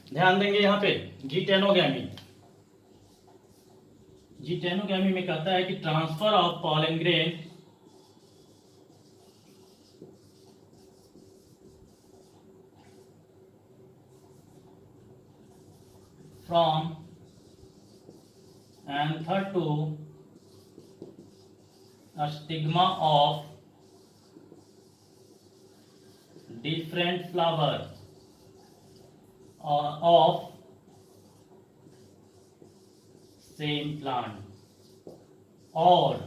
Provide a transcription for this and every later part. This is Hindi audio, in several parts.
ध्यान देंगे यहाँ पे जिटेनोगैमी। जिटेनोगैमी में कहता है कि transfer of pollen grain from anther to stigma of different flower of same plant और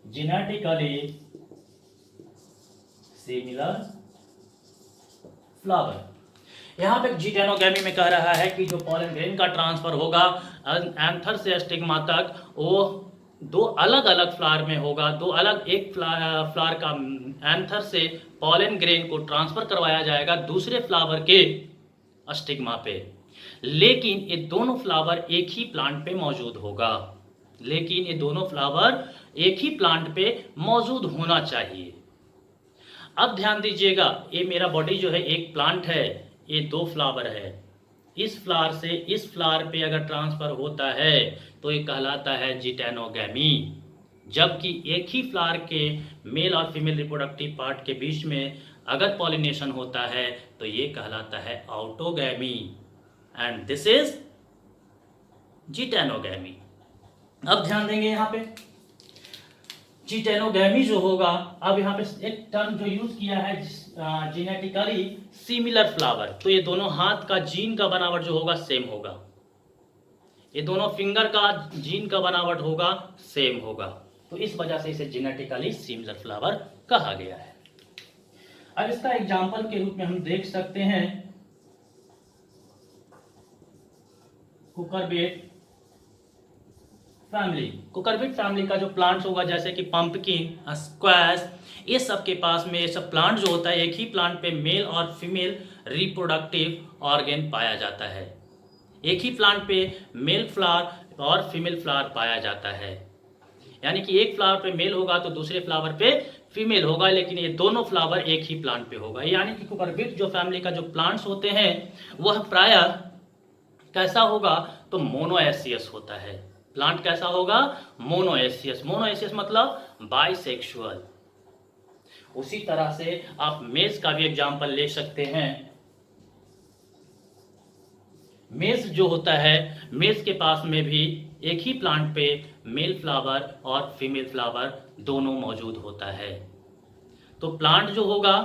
जेनेटिकली सिमिलर फ्लावर। यहाँ पे जिटेनोगैमी में कह रहा है कि जो पॉलन ग्रेन का ट्रांसफर होगा एंथर से स्टिग्मा तक, वो दो अलग अलग फ्लावर में होगा। दो अलग, एक फ्लावर का एंथर से पॉलन ग्रेन को ट्रांसफर करवाया जाएगा दूसरे फ्लावर के स्टिग्मा पे, लेकिन ये दोनों फ्लावर एक ही प्लांट पे मौजूद होगा। लेकिन ये दोनों फ्लावर एक ही प्लांट पे मौजूद होना चाहिए। अब ध्यान दीजिएगा, ये मेरा बॉडी जो है एक प्लांट है, ये दो फ्लावर है। इस फ्लावर से इस फ्लावर पे अगर ट्रांसफर होता है तो ये कहलाता है जिटेनोगैमी। जबकि एक ही फ्लावर के मेल और फीमेल रिप्रोडक्टिव पार्ट के बीच में अगर पॉलिनेशन होता है तो ये कहलाता है ऑटोगैमी, एंड दिस इज जिटेनोगैमी। अब ध्यान देंगे यहाँ पे जिटेनोगैमी जो होगा, अब यहाँ पे एक टर्म जो यूज किया है जेनेटिकली सिमिलर फ्लावर, तो ये दोनों हाथ का जीन का बनावट जो होगा सेम होगा। ये दोनों फिंगर का जीन का बनावट होगा सेम होगा, तो इस वजह से इसे जेनेटिकली सिमिलर फ्लावर कहा गया है। अब इसका एग्जांपल के रूप में हम देख सकते हैं कुकरबिट फैमिली। कुकरबिट फैमिली का जो प्लांट्स होगा जैसे कि पंपकिन, स्क्वैश, ये सब के पास में ये सब प्लांट जो होता है एक ही प्लांट पे मेल और फीमेल रिप्रोडक्टिव ऑर्गेन पाया जाता है। एक ही प्लांट पे मेल फ्लावर और फीमेल फ्लावर पाया जाता है, यानी कि एक फ्लावर पे मेल होगा तो दूसरे फ्लावर पे फीमेल होगा, लेकिन ये दोनों फ्लावर एक ही प्लांट पे होगा। यानी कि कुकरबिट जो फैमिली का जो प्लांट्स होते हैं वह प्रायः कैसा होगा, तो मोनोएसियस होता है। प्लांट कैसा होगा, मोनोएसियस। मोनोएसियस मतलब बाइसेक्सुअल। उसी तरह से आप मेज का भी एग्जांपल ले सकते हैं। मेज जो होता है, मेज के पास में भी एक ही प्लांट पे मेल फ्लावर और फीमेल फ्लावर दोनों मौजूद होता है। तो प्लांट जो होगा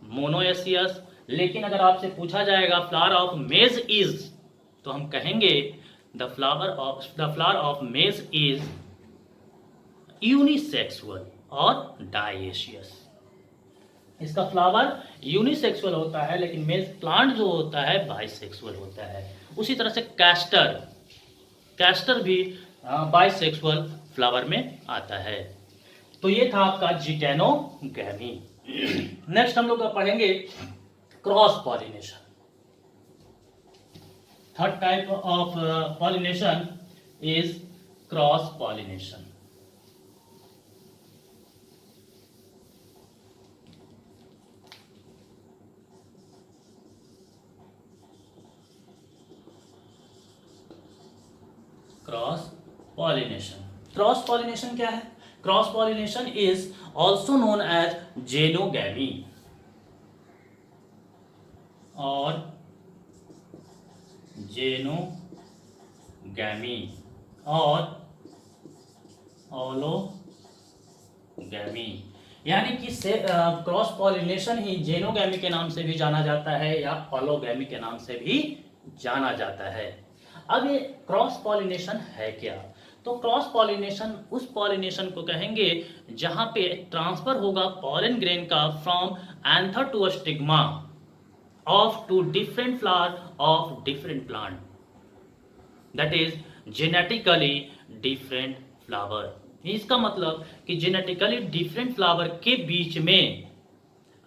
मोनोएसियस, लेकिन अगर आपसे पूछा जाएगा फ्लावर ऑफ मेज इज, तो हम कहेंगे द फ्लावर ऑफ मेज इज यूनिसेक्सुअल और डायेशियस। इसका फ्लावर यूनिसेक्सुअल होता है, लेकिन मेज प्लांट जो होता है बाइसेक्सुअल होता है। उसी तरह से कैस्टर भी बाइसेक्सुअल फ्लावर में आता है। तो ये था आपका जिटेनोगैमी। नेक्स्ट हम लोग पढ़ेंगे cross pollination. Third type of pollination is cross pollination. Cross pollination, cross pollination क्या है? Cross pollination is also known as xenogamy और जेनोगैमी और ऑलोगैमी। यानी कि क्रॉस पॉलिनेशन ही जेनोगैमी के नाम से भी जाना जाता है या ऑलोगैमी के नाम से भी जाना जाता है। अब ये क्रॉस पॉलिनेशन है क्या? तो क्रॉस पॉलिनेशन उस पॉलिनेशन को कहेंगे जहां पे ट्रांसफर होगा पॉलन ग्रेन का from anther to stigma of two different flower of different plant, that is genetically different flower. इसका मतलब कि जेनेटिकली डिफरेंट फ्लावर के बीच में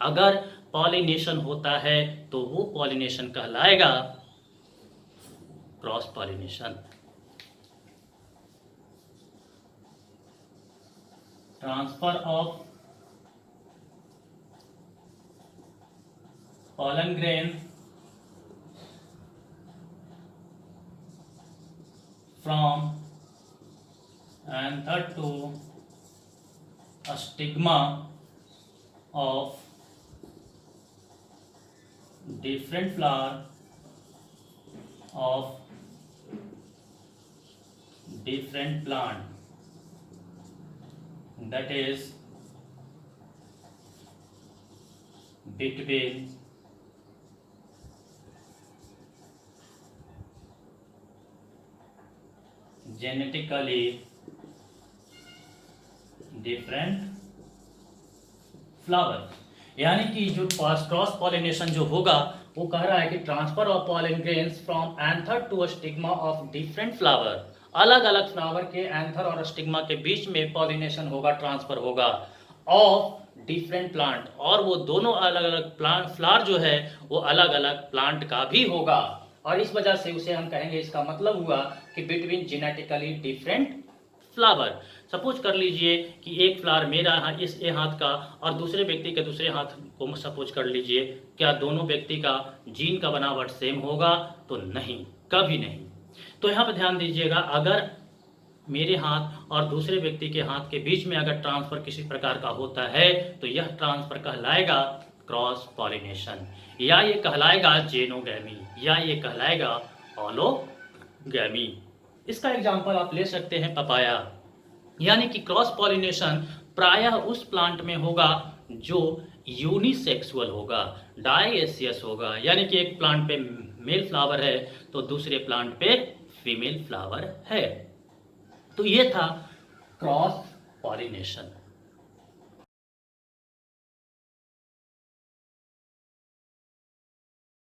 अगर पॉलिनेशन होता है तो वो पॉलिनेशन कहलाएगा cross pollination. Transfer of pollen grain from anther to a stigma of different flower of different plant, that is between genetically different flower. यानी कि जो क्रॉस पॉलिनेशन जो होगा वो कह रहा है कि transfer of pollen grains from anther to a stigma of different flower, अलग अलग फ्लावर के एंथर और स्टिग्मा के बीच में पॉलिनेशन होगा, ट्रांसफर होगा ऑफ डिफरेंट प्लांट, और वो दोनों अलग अलग प्लांट फ्लावर जो है वो अलग अलग प्लांट का भी होगा, और इस वजह से उसे हम कहेंगे, इसका मतलब हुआ कि between genetically different flower. Suppose कर लीजिए कि एक फ्लावर मेरा इस हाथ का और दूसरे व्यक्ति के दूसरे हाथ को सपोज कर लीजिए, क्या दोनों व्यक्ति का जीन का बनावट सेम होगा? तो नहीं, कभी नहीं। तो यहाँ पर ध्यान दीजिएगा, अगर मेरे हाथ और दूसरे व्यक्ति के हाथ के बीच में अगर ट्रांसफर किसी प्रकार का होता है तो यह ट्रांसफर कहलाएगा क्रॉस पॉलिनेशन, या ये कहलाएगा जेनोगैमी, या ये कहलाएगा ऑलोगैमी। इसका एग्जाम्पल आप ले सकते हैं पपाया। यानी कि क्रॉस पॉलिनेशन प्रायः उस प्लांट में होगा जो यूनिसेक्सुअल होगा, डायएसियस होगा, यानी कि एक प्लांट पे मेल फ्लावर है तो दूसरे प्लांट पे फीमेल फ्लावर है। तो ये था क्रॉस पॉलिनेशन।